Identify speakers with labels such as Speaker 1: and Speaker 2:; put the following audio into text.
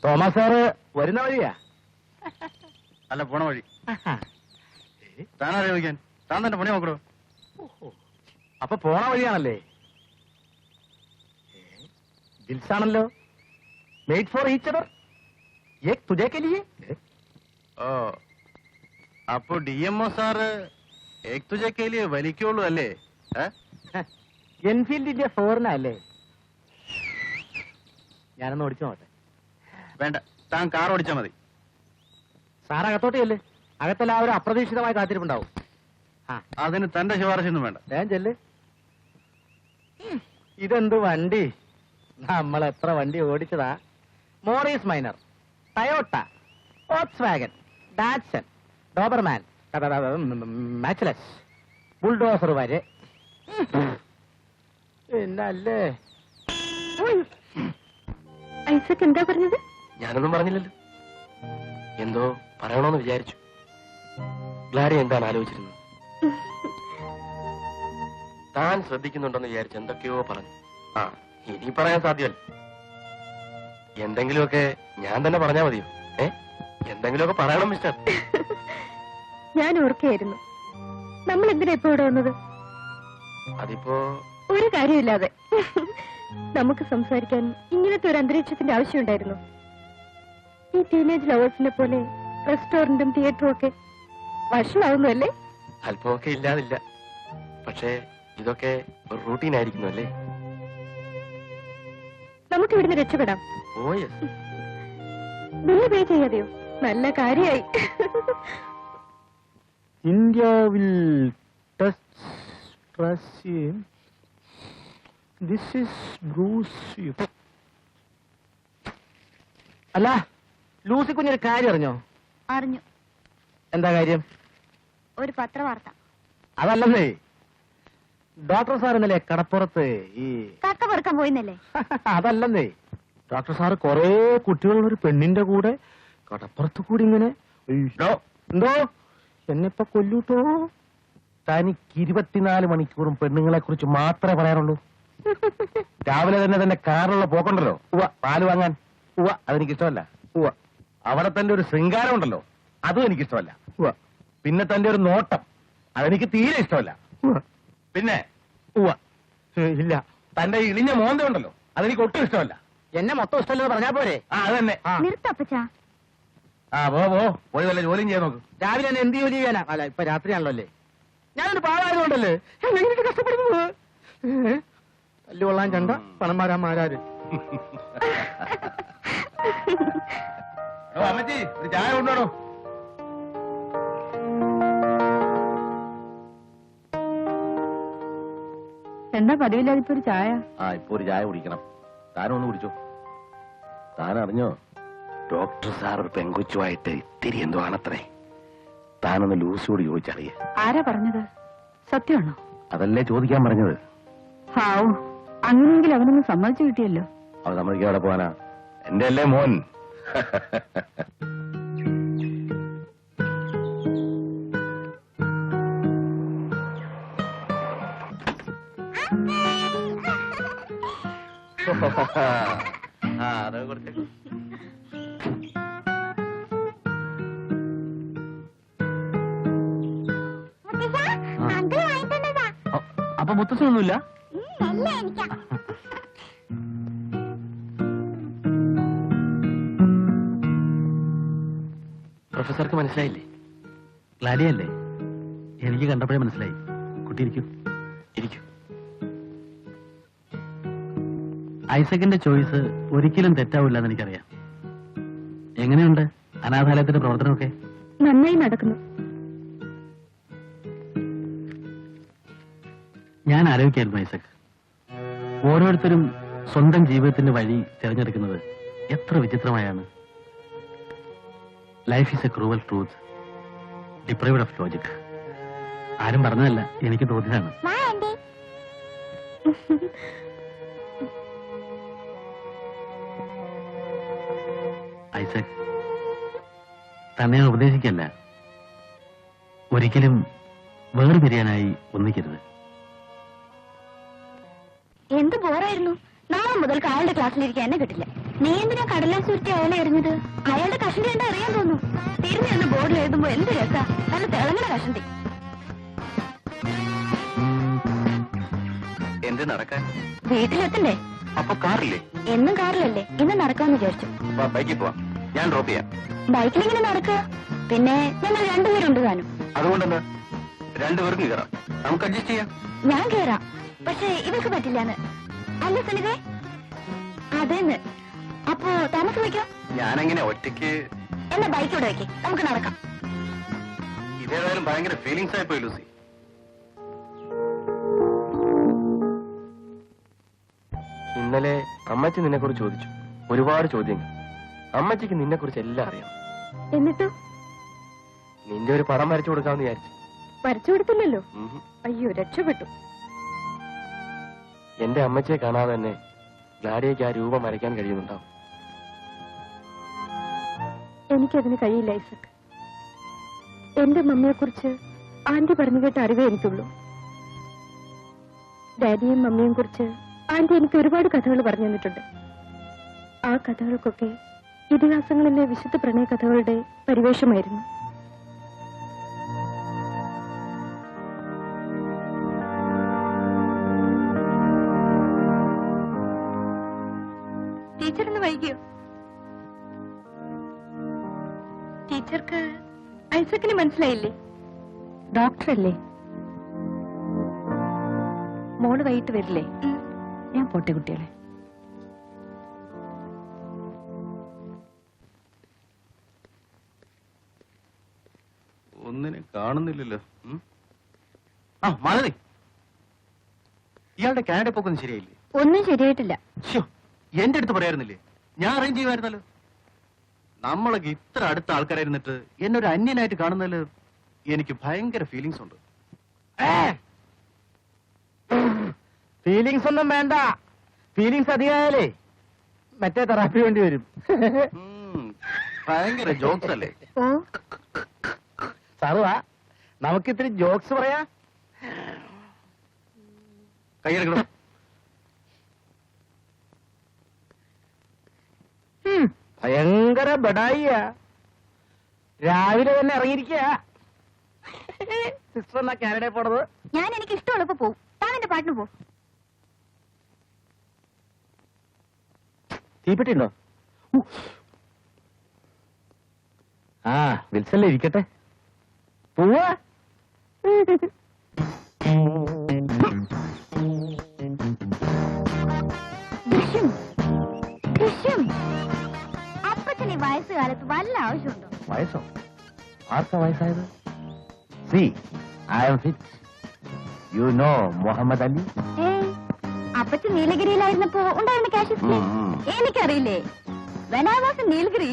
Speaker 1: Thomas sir വരുന്ന വഴിയാ?
Speaker 2: അല്ല, പോണ വഴി. താനാരെ ചോദിക്കാൻ? താൻ തന്നെ പണി നോക്കണോ?
Speaker 1: അപ്പൊ പോണ വഴിയാണല്ലേ? ദിൽസാണല്ലോ. Made for each other. Ek Tujhe Ke Liye.
Speaker 2: ഓ, അപ്പൊ DMO സാറ് ഏക് തുജേ കെ ലിയേ വലിക്കുള്ളൂ അല്ലേ?
Speaker 1: എൻഫീൽഡിന്റെ ഫോറിനല്ലേ? ഞാനൊന്ന് ഓടിച്ചു നോട്ടെ.
Speaker 2: വേണ്ട, താൻ കാർ ഓടിച്ചാ മതി.
Speaker 1: സാർ അകത്തോട്ടല്ലേ? അകത്തെല്ലാവരും അപ്രതീക്ഷിതമായി കാത്തിരിപ്പുണ്ടാവും.
Speaker 2: അതിന് തന്റെ ശുപാർശയൊന്നും വേണ്ട.
Speaker 1: ഞാൻ ചെല്ല്. ഇതെന്ത് വണ്ടി? നമ്മൾ എത്ര വണ്ടി ഓടിച്ചതാ. Morris Minor, Toyota, Volkswagen, Datsun, Doberman, Matchless, bulldozer വരെ. എന്നല്ലേ
Speaker 3: ഐസക് എന്താ പറഞ്ഞത്?
Speaker 4: ഞാനൊന്നും പറഞ്ഞില്ലല്ലോ. എന്തോ പറയണോന്ന് വിചാരിച്ചു. ഗ്ലാരി എന്താണ് ആലോചിച്ചിരുന്നത്? താൻ ശ്രദ്ധിക്കുന്നുണ്ടെന്ന് വിചാരിച്ചു എന്തൊക്കെയോ പറഞ്ഞു. ഇനി പറയാൻ സാധ്യമല്ല. എന്തെങ്കിലുമൊക്കെ ഞാൻ തന്നെ പറഞ്ഞാ മതിയോ? എന്തെങ്കിലുമൊക്കെ പറയണം മിസ്റ്റർ.
Speaker 3: ഞാൻ ഓർക്കുകയായിരുന്നു, നമ്മൾ എന്തിനാ ഇപ്പൊ ഇവിടെ വന്നത്?
Speaker 4: അതിപ്പോ
Speaker 3: ഒരു കാര്യമില്ലാതെ നമുക്ക് സംസാരിക്കാൻ ഇങ്ങനത്തെ ഒരു അന്തരീക്ഷത്തിന്റെ ആവശ്യമുണ്ടായിരുന്നു. ഈ ടീനേജ് ലവേഴ്സിനെ പോലെ റെസ്റ്റോറന്റും തിയേറ്ററും ഒക്കെ വഷളാവുന്നു അല്ലേ?
Speaker 4: അല്പമൊക്കെ ഇല്ലാതില്ല. പക്ഷേ ഇതൊക്കെ ഒരു റൂട്ടീൻ ആയിരിക്കുന്നു അല്ലേ?
Speaker 3: നമുക്ക് ഇവിടുന്ന് രക്ഷപ്പെടാം.
Speaker 4: Oh yes.
Speaker 3: ബില്ല് പേ ചെയ്യാതെയോ? നല്ല കാര്യമായി.
Speaker 1: India will test. This is Bruce. അല്ല, ലൂസി കുഞ്ഞൊരു കാര്യം അറിഞ്ഞോ?
Speaker 3: അറിഞ്ഞു.
Speaker 1: എന്താ കാര്യം?
Speaker 3: ഒരു പത്രവാർത്ത.
Speaker 1: അതല്ലെന്നേ, ഡോക്ടർ സാർ ഇന്നലെ കടപ്പുറത്ത് ഈ
Speaker 3: കക്ക പെറുക്കാൻ പോയിന്നല്ലേ?
Speaker 1: അതല്ലെന്നേ, ഡോക്ടർ സാറ് കൊറേ കുട്ടികളുള്ള ഒരു പെണ്ണിന്റെ കൂടെ കടപ്പുറത്ത് കൂടി ഇങ്ങനെ. എന്തോ എന്നിപ്പോ കൊല്ലൂട്ടോ. തനിക്ക് 24 മണിക്കൂറും പെണ്ണുങ്ങളെ കുറിച്ച് മാത്രമേ പറയാനുള്ളൂ. രാവിലെ തന്നെ കാറിലുള്ള പോക്കുണ്ടല്ലോ, പാല് വാങ്ങാൻ. അതെനിക്കിഷ്ടമല്ല. അവിടെ തന്റെ ഒരു ശൃംഗാരം ഉണ്ടല്ലോ, അതും എനിക്കിഷ്ടമല്ല. പിന്നെ തന്റെ ഒരു നോട്ടം, അതെനിക്ക് തീരെ ഇഷ്ടമല്ല. പിന്നെ ഇല്ല, തന്റെ ഇളിഞ്ഞ മോന്ത ഉണ്ടല്ലോ, അതെനിക്ക് ഒട്ടും ഇഷ്ടമല്ല. എന്നെ മൊത്തം ഇഷ്ടമല്ലെന്ന് പറഞ്ഞാ പോരെ? അത് തന്നെ. പോയി വല്ല ജോലിയും ചെയ്യാൻ നോക്ക്. രാവിലെ തന്നെ എന്ത് ജോലി ചെയ്യാനാ? അല്ല, ഇപ്പൊ രാത്രിയാണല്ലോ അല്ലേ. ഞാനൊരു പാവായതുകൊണ്ടല്ലേ എങ്ങനെ കഷ്ടപ്പെടുന്നത്. തല്ലു കൊള്ളാൻ കണ്ട പണന്മാരാമാരാര്. അമ്മച്ചി, ഒരു ചായ കൊണ്ടുപോണോ?
Speaker 3: എന്താ പതിവില്ലാതെ ഇപ്പൊ ഒരു ചായ?
Speaker 1: ഇപ്പൊ ഒരു ചായ കുടിക്കണം. താനൊന്ന് കുടിച്ചോ. താൻ അറിഞ്ഞോ, ഡോക്ടർ സാർ ഒരു പെങ്കുച്ചുമായിട്ട് ഇത്തിരി എന്തോ ആണത്രേ. താനൊന്ന് ലൂസിയോട് ചോദിച്ചറിയ.
Speaker 3: ആരാ പറഞ്ഞത്? സത്യമാണോ?
Speaker 1: അതല്ലേ ചോദിക്കാൻ പറഞ്ഞത്.
Speaker 3: ഹാവൂ, അങ്ങനെയെങ്കിൽ അവനൊന്ന് സമ്മതിച്ചു കിട്ടിയല്ലോ.
Speaker 1: അവൻ സമ്മതിക്കാൻ അവിടെ പോവാനാ? എന്റെ അല്ലേ മോൻ. അതൊക്കെ കൊടുത്തേക്ക്. അപ്പൊ മുത്തശ്ശനൊന്നുമില്ല?
Speaker 4: പ്രൊഫസർക്ക് മനസ്സിലായില്ലേ?
Speaker 1: ഗ്ലാഡിയല്ലേ? എനിക്ക് കണ്ടപ്പോഴേ മനസ്സിലായി. കുട്ടി ഇരിക്കും. ഐസക്കിന്റെ ചോയ്സ് ഒരിക്കലും തെറ്റാവില്ല എന്ന് എനിക്കറിയാം. എങ്ങനെയുണ്ട് അനാഥാലയത്തിന്റെ പ്രവർത്തനമൊക്കെ?
Speaker 3: നന്നായി നടക്കുന്നു.
Speaker 1: ഞാൻ ആലോചിക്കായിരുന്നു ഐസക്, ഓരോരുത്തരും സ്വന്തം ജീവിതത്തിന്റെ വഴി തിരഞ്ഞെടുക്കുന്നത് എത്ര വിചിത്രമായാണ്. Life is a cruel truth, deprived of logic. ആരും പറഞ്ഞതല്ല, എനിക്ക് തോന്നിയതാണ്. ഐസക്, തന്നെ ഉപദേശിക്കല്ല, ഒരിക്കലും വേർപിരിയാനായി ഒന്നിക്കരുത്.
Speaker 3: എന്ത് ബോറായിരുന്നു. നാളെ മുതൽ അയാളുടെ ക്ലാസ്സിലിരിക്കാൻ എന്നെ കിട്ടില്ല. നീ എന്തിനാ കടലാസ് ചുരുട്ടി അയാളെ എറിഞ്ഞത്? അയാളുടെ കഷണ്ടി കണ്ട അറിയാൻ തോന്നുന്നു. തിരിഞ്ഞെന്ന് ബോർഡിൽ എഴുതുമ്പോ എന്ത് രസാ, നല്ല തിളങ്ങണ കഷണ്ടി.
Speaker 4: എന്ത് നടക്കാൻ?
Speaker 3: വീട്ടിലെത്തണ്ടേ?
Speaker 4: അപ്പൊ കാറില്ലേ?
Speaker 3: എന്നും കാറിലല്ലേ, ഇന്ന് നടക്കാമെന്ന് വിചാരിച്ചു.
Speaker 4: ബൈക്കിൽ പോവാം, ഞാൻ ഡ്രോപ്പ് ചെയ്യാം.
Speaker 3: ബൈക്കിൽ ഇങ്ങനെ നടക്കുക? പിന്നെ ഞങ്ങൾ രണ്ടുപേരുണ്ട് താനും.
Speaker 4: അതുകൊണ്ടെന്താ, രണ്ടുപേർക്കും കയറാം, നമുക്ക് അഡ്ജസ്റ്റ് ചെയ്യാം.
Speaker 3: ഞാൻ കേറാം, പക്ഷെ ഇവർക്ക് പറ്റില്ലാന്ന്. അല്ല സുനിതേ? അതേന്ന്. അപ്പോ താമസം വയ്ക്കോ?
Speaker 4: ഞാനെങ്ങനെ ഒറ്റയ്ക്ക്?
Speaker 3: എന്നാ ബൈക്കോടെ വയ്ക്കേ, നമുക്ക് നടക്കാം.
Speaker 4: ഇതേതായാലും ഭയങ്കര ഫീലിങ്സ് ആയിപ്പോയി ലൂസി. ഇന്നലെ അമ്മച്ചി നിന്നെ കുറിച്ച് ചോദിച്ചു, ഒരുപാട് ചോദ്യങ്ങൾ. അമ്മച്ചിക്ക് നിന്നെ കുറിച്ച് എല്ലാം അറിയാം.
Speaker 3: എന്നിട്ടോ?
Speaker 4: നിന്റെ ഒരു പടം വരച്ചു കൊടുക്കാമെന്ന് വിചാരിച്ചു.
Speaker 3: വരച്ചു കൊടുത്തില്ലല്ലോ. അയ്യോ, രക്ഷപ്പെട്ടു.
Speaker 4: എന്റെ അമ്മച്ചിയെ കാണാതെ തന്നെ ഗ്ലാഡിയയ്ക്ക് ആ രൂപം വരയ്ക്കാൻ കഴിയുന്നുണ്ടാവും.
Speaker 3: എനിക്കതിന് കഴിയില്ല ഐസക്. എന്റെ മമ്മിയെ കുറിച്ച് ആന്റി പറഞ്ഞു കേട്ട അറിവേ എനിക്കുള്ളൂ. ഡാഡിയും മമ്മിയും കുറിച്ച് ആന്റി എനിക്ക് ഒരുപാട് കഥകൾ പറഞ്ഞു തന്നിട്ടുണ്ട്. ആ കഥകൾക്കൊക്കെ ഇതിഹാസങ്ങളിലെ വിശുദ്ധ പ്രണയ കഥകളുടെ പരിവേഷമായിരുന്നു. ടീച്ചറിന് വൈകിയോ? ടീച്ചർക്ക് ഐസക്കിന് മനസ്സിലായില്ലേ? ഡോക്ടറല്ലേ? മോള് വൈകിട്ട് വരില്ലേ? ഞാൻ പോട്ടെ കുട്ടികളെ.
Speaker 2: ഒന്നിനെ കാണുന്നില്ലല്ലോ. ആ മാലതി, ഇയാളുടെ കാനഡ പോക്കൊന്നും ശരിയായില്ലേ?
Speaker 3: ഒന്നും ശരിയായിട്ടില്ല.
Speaker 2: എന്റെ അടുത്ത് പറയായിരുന്നില്ലേ? ഞാൻ അറേഞ്ച് ചെയ്യുമായിരുന്നല്ലോ. നമ്മളൊക്കെ ഇത്ര അടുത്ത ആൾക്കാരായിരുന്നിട്ട് എന്നെ ഒരു അന്യനായിട്ട് കാണുന്നതിൽ എനിക്ക് ഭയങ്കര ഫീലിങ്സ് ഉണ്ട്.
Speaker 1: ഫീലിങ്സ് ഒന്നും വേണ്ട. ഫീലിങ്സ് അധികമായാലേ മറ്റേ തെറാപ്പി വേണ്ടി വരും.
Speaker 2: ഭയങ്കര ജോക്സ് അല്ലേ?
Speaker 3: ഓ,
Speaker 1: സാറുവാ, നമുക്കിത്തിരി ജോക്സ് പറയാ.
Speaker 2: കയ്യെടുക്കണം.
Speaker 1: ഭയങ്കര ബഡായിയാ. രാവിലെ തന്നെ ഇറങ്ങിയിരിക്കുക. സിസ്റ്റർ എന്നാ കാനഡയിൽ പോണത്?
Speaker 3: ഞാൻ എനിക്ക് ഇഷ്ടമുള്ളപ്പോ പോവും. താൻ എന്റെ പാട്ടിന് പോ.
Speaker 1: തീപ്പെട്ടിണ്ടോ? ആ, വിൽസല്ലേ ഇരിക്കട്ടെ. പോവാ.
Speaker 3: ദൃശ്യം, ദൃശ്യം. അപ്പച്ചന് ഈ വയസ്സുകാലത്ത് വല്ല ആവശ്യമുണ്ടോ?
Speaker 1: വയസ്സോ? ആർക്കാ വയസ്സായത്? See, I am fit. You know Muhammad Ali?
Speaker 3: അപ്പച്ചൻ നീലഗിരിയിലായിരുന്നപ്പോ ഉണ്ടായിരുന്ന ക്യാഷ് എനിക്കറിയില്ലേ. When I was in Nilgiri.